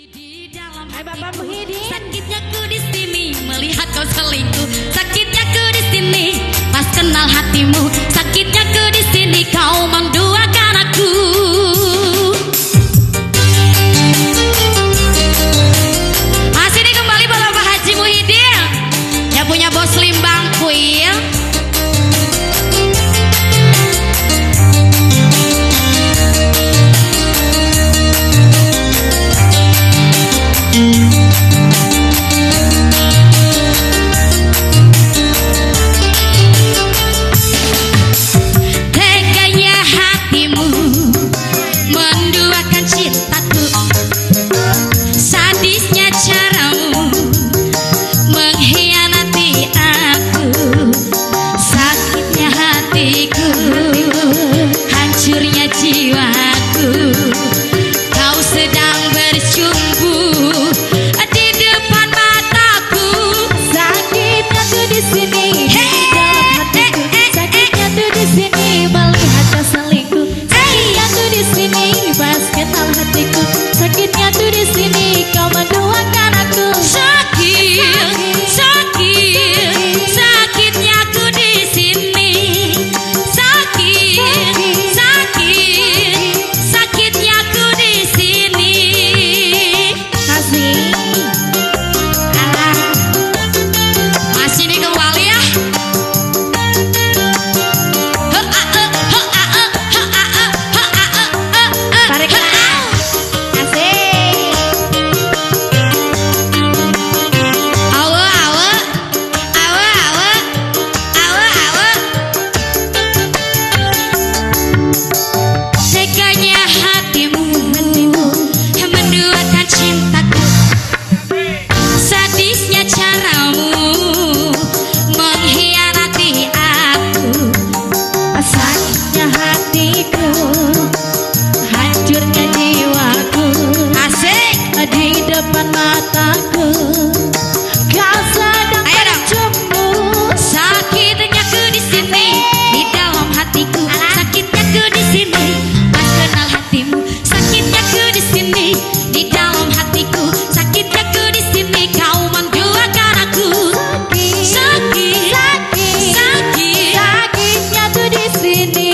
Di dalam Hai Bapak Muhyiddin. sakitnya ku di sini melihat kau selingkuh. Sakitnya ku di sini pas kenal hatimu. Sakitnya ku di sini kau menduakan aku. Masih ini kembali Bapak Haji Muhyiddin yang punya bos Limbang Kuil. Teganya hatimu menduakan cintaku, sadisnya caramu mengkhianati aku, sakitnya hatiku, hancurnya jiwaku. Kau sedang bercumbu di depan mataku. Sakitnya tuh di sini, dalam hatiku. Sakitnya tuh di sini, melihat kau selingkuh. Sakitnya tuh di sini, pas kenal hatiku. Sakitnya tuh di sini, kau menduakan aku. Sakit, sakit, sakitnya aku di sini. Sakit, sakit, sakitnya aku di sini. Kasih. Alah. Masih nih kembali ya. Tarik lah. Kasih. Awe, awe, awe, awe, awe, awe. Teganya hatimu menduakan cintaku, sadisnya caramu mengkhianati aku. Sakitnya hatiku, hancurnya jiwaku. Asik. Di depan mataku, kau sedang Ayo dong. bercumbu. Sakitnya ku di sini, di dalam hatiku. Sakitnya ku di sini, pas kenal hatimu. Sakitnya ku di sini, di dalam hatiku. Sakitnya ku di sini, kau menduakan aku. Sakit, Sakit, sakit. sakitnya tuh di sini,